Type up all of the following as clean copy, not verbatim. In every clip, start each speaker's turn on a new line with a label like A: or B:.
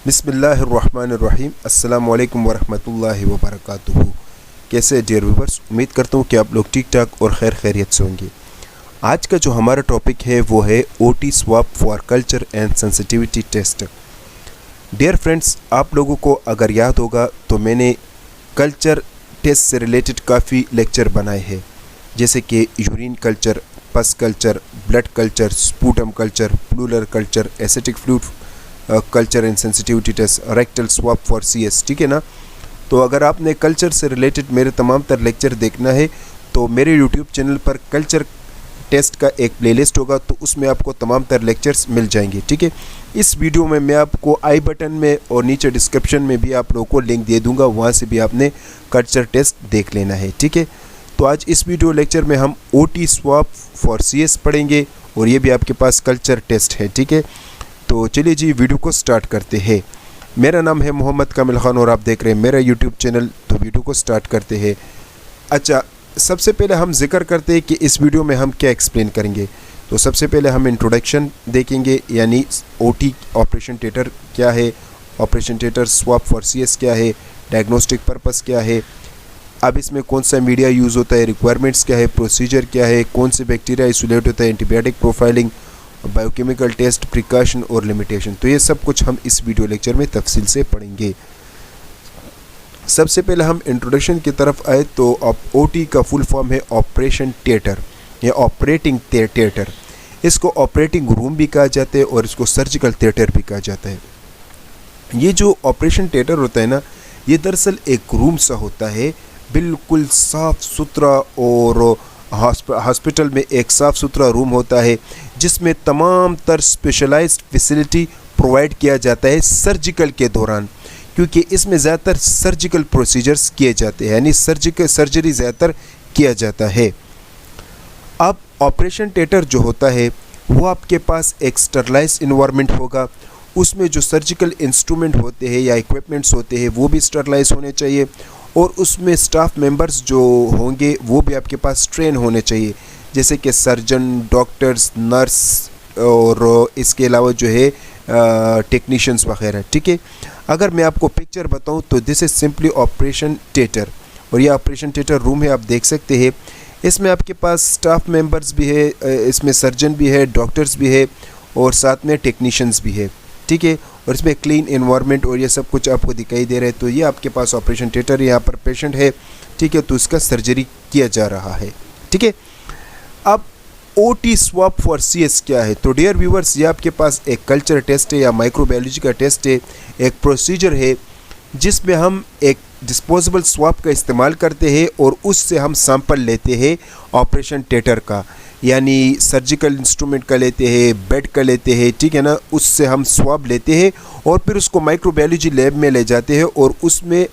A: बिस्मिल्लाहिर्रहमानिर्रहीम अस्सलामु अलैकुम वरहमतुल्लाहि वबरकातुहू। कैसे डियर व्यूवर्स, उम्मीद करता हूँ कि आप लोग ठीक ठाक और खैर खैरियत से होंगे। आज का जो हमारा टॉपिक है वो है OT swab for culture and sensitivity test. Dear friends, आप लोगों को अगर याद होगा तो मैंने कल्चर टेस्ट से रिलेटेड काफ़ी लेक्चर बनाए हैं, जैसे कि urine culture, pus culture, blood culture, sputum culture, pleural culture, ascitic fluid culture and sensitivity test, rectal swab for CS। ठीक है ना। तो अगर आपने कल्चर से रिलेटेड मेरे तमाम तर लेक्चर देखना है तो मेरे यूट्यूब चैनल पर कल्चर टेस्ट का एक प्लेलिस्ट होगा, तो उसमें आपको तमाम तर लेक्चर्स मिल जाएंगे। ठीक है। इस वीडियो में मैं आपको आई बटन में और नीचे डिस्क्रिप्शन में भी आप लोगों को लिंक दे दूंगा, वहाँ से भी आपने कल्चर टेस्ट देख लेना है। ठीक है। तो आज इस वीडियो लेक्चर में हम OT स्वैप फॉर CS पढ़ेंगे और ये भी आपके पास कल्चर टेस्ट है। ठीक है। तो चलिए जी, वीडियो को स्टार्ट करते हैं। मेरा नाम है मोहम्मद कामिल खान और आप देख रहे हैं मेरा यूट्यूब चैनल। तो वीडियो को स्टार्ट करते हैं। अच्छा, सबसे पहले हम जिक्र करते हैं कि इस वीडियो में हम क्या एक्सप्लेन करेंगे। तो सबसे पहले हम इंट्रोडक्शन देखेंगे, यानी OT ऑपरेशन थिएटर क्या है, operation theatre swap for CS क्या है, डायग्नोस्टिक पर्पस क्या है, अब इसमें कौन सा मीडिया यूज़ होता है, रिक्वायरमेंट्स क्या है, प्रोसीजर क्या है, कौन से बैक्टीरिया आइसोलेट होता है, antibiotic profiling, biochemical test, precaution और लिमिटेशन। तो ये सब कुछ हम इस वीडियो लेक्चर में तफसील से पढ़ेंगे। सबसे पहले हम इंट्रोडक्शन की तरफ आए तो OT का फुल फॉर्म है ऑपरेशन थिएटर या ऑपरेटिंग थिएटर। इसको ऑपरेटिंग रूम भी कहा जाता है और इसको सर्जिकल थिएटर भी कहा जाता है। ये जो ऑपरेशन थिएटर होता है ना, ये दरअसल एक रूम सा होता है, बिल्कुल साफ़ सुथरा, और हॉस्पिटल में एक साफ़ सुथरा रूम होता है जिसमें तमाम तर स्पेशलाइज्ड फैसिलिटी प्रोवाइड किया जाता है सर्जिकल के दौरान, क्योंकि इसमें ज़्यादातर सर्जिकल प्रोसीजर्स किए जाते हैं, यानी सर्जरी ज़्यादातर किया जाता है। अब ऑपरेशन थिएटर जो होता है वो आपके पास एक स्टरलाइज इन्वायरमेंट होगा, उसमें जो सर्जिकल इंस्ट्रूमेंट होते हैं या इक्विपमेंट्स होते हैं वो भी स्टरलाइज होने चाहिए, और उसमें स्टाफ मेंबर्स जो होंगे वो भी आपके पास ट्रेन होने चाहिए, जैसे कि सर्जन, डॉक्टर्स, नर्स और इसके अलावा जो है टेक्नीशियंस वगैरह। ठीक है। अगर मैं आपको पिक्चर बताऊं तो this is simply operation theatre, और ये ऑपरेशन थिएटर रूम है, आप देख सकते हैं। इसमें आपके पास स्टाफ मेंबर्स भी है, इसमें सर्जन भी है, डॉक्टर्स भी है और साथ में टेक्नीशियंस भी है। ठीक है। और इसमें क्लीन एनवायरनमेंट और ये सब कुछ आपको दिखाई दे रहा है। तो ये आपके पास ऑपरेशन थिएटर, यहाँ पर पेशेंट है। ठीक है। तो इसका सर्जरी किया जा रहा है। ठीक है। अब OT स्वैप फॉर CS क्या है? तो डियर व्यूवर्स, ये आपके पास एक कल्चर टेस्ट है या माइक्रोबायोलॉजी का टेस्ट है, एक प्रोसीजर है जिसमें हम एक डिस्पोजेबल स्वैप का इस्तेमाल करते हैं और उससे हम सैंपल लेते हैं ऑपरेशन थिएटर का, यानी सर्जिकल इंस्ट्रूमेंट का लेते हैं, बेड का लेते हैं। ठीक है ना। उससे हम स्वैप लेते हैं और फिर उसको माइक्रोबायोलॉजी लैब में ले जाते हैं और उसमें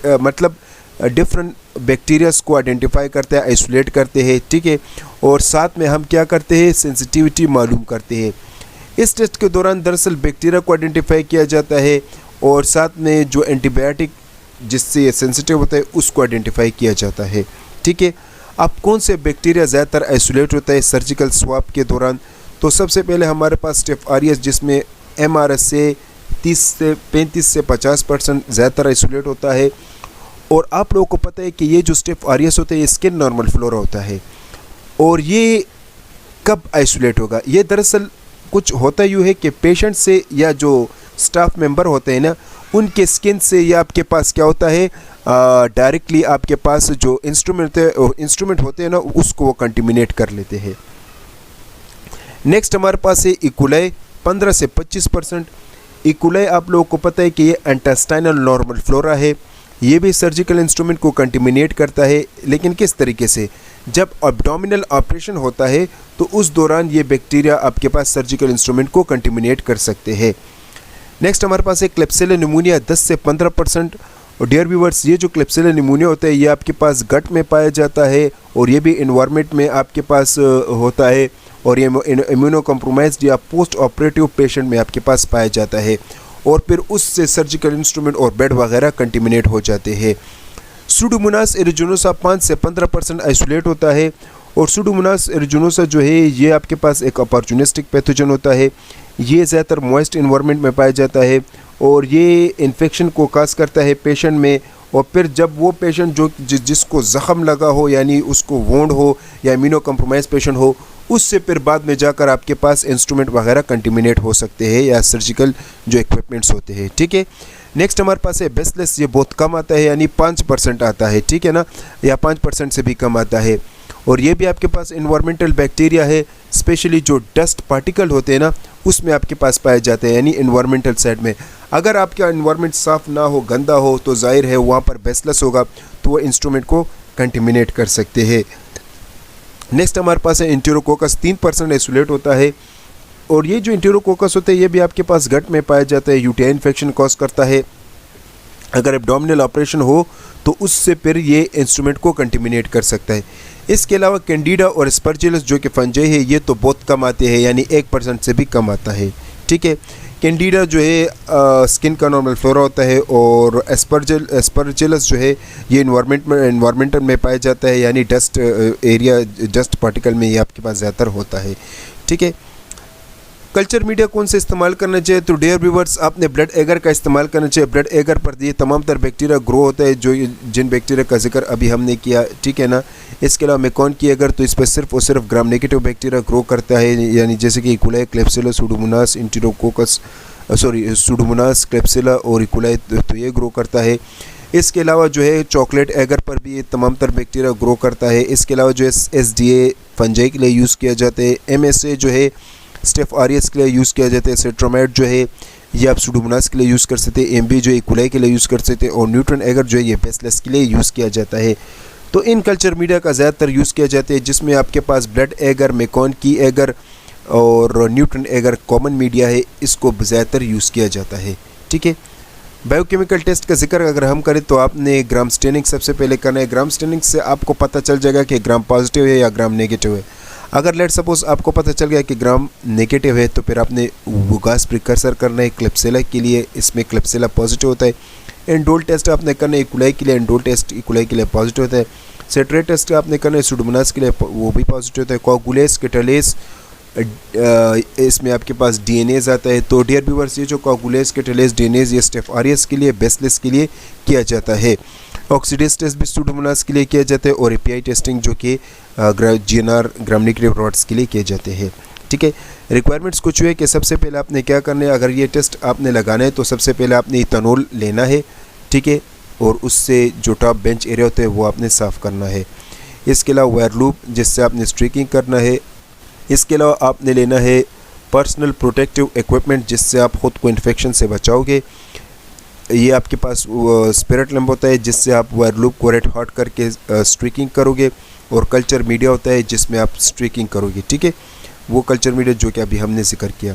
A: मतलब डिफरेंट बैक्टीरियाज को आइडेंटिफाई करते हैं, आइसोलेट करते हैं। ठीक है। और साथ में हम क्या करते हैं, सेंसिटिविटी मालूम करते हैं। इस टेस्ट के दौरान दरअसल बैक्टीरिया को आइडेंटिफाई किया जाता है और साथ में जो एंटीबायोटिक जिससे ये सेंसिटिव होता है उसको आइडेंटिफाई किया जाता है। ठीक है। अब कौन से बैक्टीरिया ज़्यादातर आइसोलेट होता है सर्जिकल स्वैप के दौरान? तो सबसे पहले हमारे पास स्टेफ ऑरियस, जिसमें MRS से 35 से 50% ज़्यादातर आइसोलेट होता है। और आप लोगों को पता है कि ये जो स्टेफ ऑरियस होता है ये स्किन नॉर्मल फ्लोरा होता है, और ये कब आइसोलेट होगा? ये दरअसल कुछ होता यूँ है कि पेशेंट से या जो स्टाफ मेंबर होते हैं ना, उनके स्किन से या आपके पास क्या होता है, डायरेक्टली आपके पास जो इंस्ट्रूमेंट होते हैं ना उसको वो कंटेमिनेट कर लेते हैं। नेक्स्ट हमारे पास है इकोलाई, 15 से 25%। इकोलाई आप लोगों को पता है कि ये इंटेस्टाइनल नॉर्मल फ्लोरा है, ये भी सर्जिकल इंस्ट्रूमेंट को कंटेमिनेट करता है। लेकिन किस तरीके से? जब एब्डोमिनल ऑपरेशन होता है तो उस दौरान ये बैक्टीरिया आपके पास सर्जिकल इंस्ट्रूमेंट को कंटेमिनेट कर सकते हैं। नेक्स्ट हमारे पास है क्लेप्सिला निमोनिया, 10 से 15%। और डियर व्यूवर्स, ये जो क्लेप्सिला निमोनिया होता है ये आपके पास गट में पाया जाता है और ये भी इन्वायरमेंट में आपके पास होता है, और ये इम्यूनो कॉम्प्रोमाइज्ड या पोस्ट ऑपरेटिव पेशेंट में आपके पास पाया जाता है, और फिर उससे सर्जिकल इंस्ट्रूमेंट और बेड वगैरह कंटेमिनेट हो जाते हैं। सूडोमोनास एरिजिनोसा 5 से 15% आइसोलेट होता है, और सूडोमोनास एरिजिनोसा जो है ये आपके पास एक अपॉर्चुनिस्टिक पैथोजन होता है। ये ज़्यादातर मॉइस्ट इन्वायरमेंट में पाया जाता है और ये इन्फेक्शन को काज करता है पेशेंट में। और फिर जब वो पेशेंट जिसको ज़ख़म लगा हो, यानी उसको वोंड हो या इम्यूनो कम्प्रोमाइज़ पेशेंट हो, उससे फिर बाद में जाकर आपके पास इंस्ट्रूमेंट वगैरह कंटिमिनेट हो सकते हैं या सर्जिकल जो इक्विपमेंट्स होते हैं। ठीक है, नेक्स्ट हमारे पास है बेसलेस। ये बहुत कम आता है, यानी 5% आता है, ठीक है ना, या 5% से भी कम आता है। और ये भी आपके पास इन्वायरमेंटल बैक्टीरिया है, स्पेशली जो डस्ट पार्टिकल होते हैं ना, उसमें आपके पास पाए जाते हैं, यानी इन्वायरमेंटल साइड में। अगर आपका इन्वायरमेंट साफ़ ना हो, गंदा हो, तो जाहिर है वहाँ पर बेसलेस होगा, तो वो इंस्ट्रूमेंट को कंटिमिनेट कर सकते हैं। नेक्स्ट हमारे पास है एंटेरोकोकस। 3% आइसोलेट होता है। और ये जो एंटेरोकोकस होता है ये भी आपके पास गट में पाया जाता है, यूटीआई इन्फेक्शन कॉज करता है। अगर एब्डोमिनल ऑपरेशन हो तो उससे फिर ये इंस्ट्रूमेंट को कंटिमिनेट कर सकता है। इसके अलावा कैंडिडा और स्पर्जिलस जो कि फंजाई है, ये तो बहुत कम आते हैं, यानी 1% से भी कम आता है। ठीक है, कैंडिडा जो है स्किन का नॉर्मल फ्लोरा होता है, और स्पर्जिलस जो है ये इन्वायरमेंटल में पाया जाता है, यानी डस्ट एरिया, डस्ट पार्टिकल में ये आपके पास ज़्यादातर होता है। ठीक है, कल्चर मीडिया कौन से इस्तेमाल करना चाहिए? तो डियर व्यूवर्स, आपने ब्लड एगर का इस्तेमाल करना चाहिए। ब्लड एगर पर ये तमाम तर बैक्टीरिया ग्रो होता है, जिन बैक्टीरिया का जिक्र अभी हमने किया, ठीक है ना। इसके अलावा मेकॉन की एगर, तो इस पर सिर्फ और सिर्फ ग्राम नेगेटिव बैक्टीरिया ग्रो करता है, यानी जैसे कि E coli, Klebsiella, Pseudomonas, Enterococcus, Pseudomonas, Klebsiella और इकोलाई, तो ये ग्रो करता है। इसके अलावा जो है चॉकलेट एगर पर भी ये तमाम तर बैक्टीरिया ग्रो करता है। इसके अलावा जो है SDA फंजाई के लिए यूज़ किया जाता है। MSA जो है स्टेफ आरियस के लिए यूज़ किया जाता है। सेट्रोमेट जो है ये आप सुडोमोनास के लिए यूज़ कर सकते हैं। MB जो है इकोलाई के लिए यूज़ कर सकते हैं। और न्यूट्रॉन एगर जो है ये बेसलेस के लिए यूज़ किया जाता है। तो इन कल्चर मीडिया का ज़्यादातर यूज़ किया जाता है, जिसमें आपके पास ब्लड एगर, मेकॉन की एगर और न्यूट्रॉन एगर कॉमन मीडिया है, इसको ज़्यादातर यूज़ किया जाता है। ठीक है, बायोकेमिकल टेस्ट का जिक्र अगर हम करें तो आपने ग्राम स्टेनिंग सबसे पहले करना है। ग्राम स्टेनिंग से आपको पता चल जाएगा कि ग्राम पॉजिटिव है या ग्राम नेगेटिव है। अगर लेट सपोज आपको पता चल गया कि ग्राम नेगेटिव है, तो फिर आपने वुगास प्रिकर्सर करना है क्लेप्सिला के लिए, इसमें क्लेप्सिला पॉजिटिव होता है। एंडोल टेस्ट आपने करना है इकोलाई के लिए, एंडोल टेस्ट इकोलाई के लिए पॉजिटिव होता है। सेट्रेट टेस्ट आपने करना है सुडोमोनास के लिए, वो भी पॉजिटिव होता है। कोगुलेस, कैटालेस, इसमें आपके पास DNAs आता है। तो डियर व्यूअर्स, ये जो कोगुलेस, कैटालेस, DNAs ये स्टेफ आरियस के लिए, बेसलेस के लिए किया जाता है। ऑक्सीडेस टेस्ट भी सुडोमोनास के लिए किया जाता है। और API टेस्टिंग जो कि GNR ग्राम नेगेटिव रॉड्स के लिए किए जाते हैं। ठीक है, रिक्वायरमेंट्स कुछ हुए कि सबसे पहले आपने क्या करना है, अगर ये टेस्ट आपने लगाना है तो सबसे पहले आपने इथेनॉल लेना है, ठीक है, और उससे जो टॉप बेंच एरिया होते हैं वो आपने साफ़ करना है। इसके अलावा वायर लूप, जिससे आपने स्ट्रीकिंग करना है। इसके अलावा आपने लेना है पर्सनल प्रोटेक्टिव इक्विपमेंट, जिससे आप ख़ुद को इन्फेक्शन से बचाओगे। ये आपके पास स्पिरिट लैम्प होता है, जिससे आप वायर लूप को रेड हॉट करके स्ट्रीकिंग करोगे। और कल्चर मीडिया होता है, जिसमें आप स्ट्रीकिंग करोगे। ठीक है, वो कल्चर मीडिया जो कि अभी हमने जिक्र किया।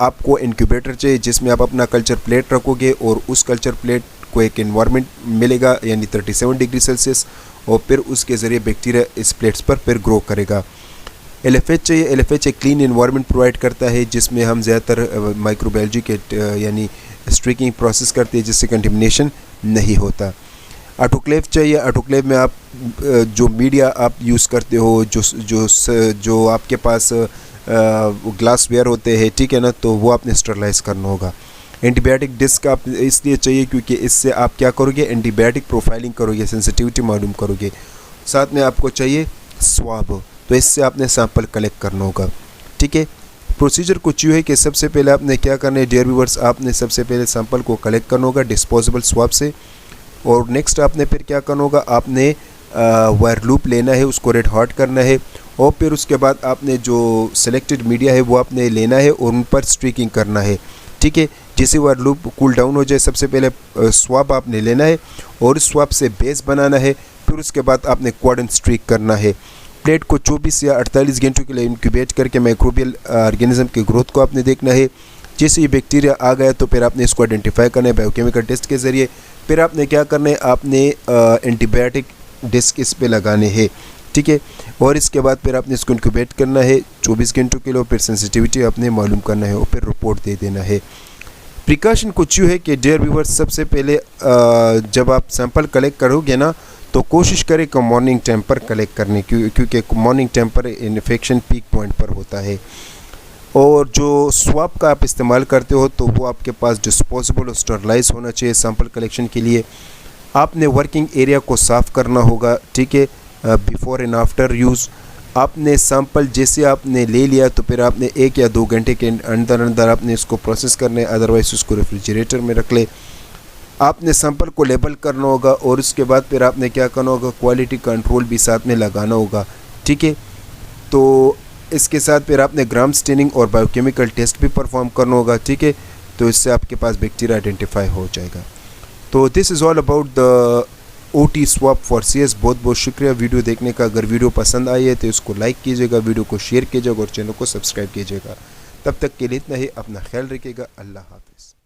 A: आपको इंक्यूबेटर चाहिए, जिसमें आप अपना कल्चर प्लेट रखोगे, और उस कल्चर प्लेट को एक इन्वायरमेंट मिलेगा, यानी 37 डिग्री सेल्सियस, और फिर उसके ज़रिए बैक्टीरिया इस प्लेट्स पर फिर ग्रो करेगा। LFH चाहिए। LFH एक क्लीन इन्वायरमेंट प्रोवाइड करता है, जिसमें हम ज़्यादातर माइक्रोबायोलॉजी के यानी स्ट्रीकिंग प्रोसेस करते हैं, जिससे कंटेमिनेशन नहीं होता। ऑटोक्लेव चाहिए। ऑटोक्लेव में आप जो मीडिया आप यूज़ करते हो, जो आपके पास ग्लास वेयर होते हैं, ठीक है ना, तो वो आपने स्टरलाइज करना होगा। एंटीबायोटिक डिस्क आप इसलिए चाहिए क्योंकि इससे आप क्या करोगे, एंटीबायोटिक प्रोफाइलिंग करोगे, सेंसिटिविटी मालूम करोगे। साथ में आपको चाहिए स्वाब, तो इससे आपने सैंपल कलेक्ट करना होगा। ठीक है, प्रोसीजर कुछ यूँ है कि सबसे पहले आपने क्या करना है डियर व्यूअर्स, आपने सबसे पहले सैंपल को कलेक्ट करना होगा डिस्पोजेबल स्वाब से। और नेक्स्ट आपने फिर क्या करना होगा, आपने वायर लूप लेना है, उसको रेड हॉट करना है। और फिर उसके बाद आपने जो सिलेक्टेड मीडिया है वो आपने लेना है और उन पर स्ट्रीकिंग करना है। ठीक है, जैसे वायर लूप कूल डाउन हो जाए, सबसे पहले स्वाब आपने लेना है और उस स्वाब से बेस बनाना है। फिर उसके बाद आपने क्वाड्रेंट स्ट्रीक करना है। प्लेट को 24 या 48 घंटों के लिए इंक्यूबेट करके माइक्रोबियल ऑर्गेनिज्म की ग्रोथ को आपने देखना है। जैसे ये बैक्टीरिया आ गया तो फिर आपने इसको आइडेंटिफाई करना है बायोकेमिकल टेस्ट के ज़रिए। फिर आपने क्या करना है, आपने एंटीबायोटिक डिस्क इस पे लगाने हैं। ठीक है, और इसके बाद फिर आपने इसको इंक्यूबेट करना है 24 घंटों के लिए। फिर सेंसिटिविटी आपने मालूम करना है और फिर रिपोर्ट दे देना है। प्रिकॉशन कुछ यूँ है कि डियर व्यूअर्स, सबसे पहले जब आप सैंपल कलेक्ट करोगे ना, तो कोशिश करें कि मॉर्निंग टाइम पर कलेक्ट करने की, क्योंकि मॉर्निंग टाइम पर इन्फेक्शन पीक पॉइंट पर होता है। और जो स्वाब का आप इस्तेमाल करते हो तो वो आपके पास डिस्पोजेबल और स्टरलाइज होना चाहिए सैंपल कलेक्शन के लिए। आपने वर्किंग एरिया को साफ़ करना होगा, ठीक है, बिफ़ोर एंड आफ्टर यूज़। आपने सैंपल जैसे आपने ले लिया तो फिर आपने 1 या 2 घंटे के अंदर अंदर आपने इसको प्रोसेस करना है, अदरवाइज़ उसको रेफ्रिजरेटर में रख ले। आपने सैंपल को लेबल करना होगा और उसके बाद फिर आपने क्या करना होगा, क्वालिटी कंट्रोल भी साथ में लगाना होगा, ठीक है। तो इसके साथ फिर आपने ग्राम स्टेनिंग और बायोकेमिकल टेस्ट भी परफॉर्म करना होगा, ठीक है। तो इससे आपके पास बैक्टीरिया आइडेंटिफाई हो जाएगा। तो this is all about the OT swab for CS। बहुत बहुत शुक्रिया वीडियो देखने का। अगर वीडियो पसंद आई है तो इसको लाइक कीजिएगा, वीडियो को शेयर कीजिएगा और चैनल को सब्सक्राइब कीजिएगा। तब तक के लिए इतना ही, अपना ख्याल रखिएगा। अल्लाह हाफ़िज़।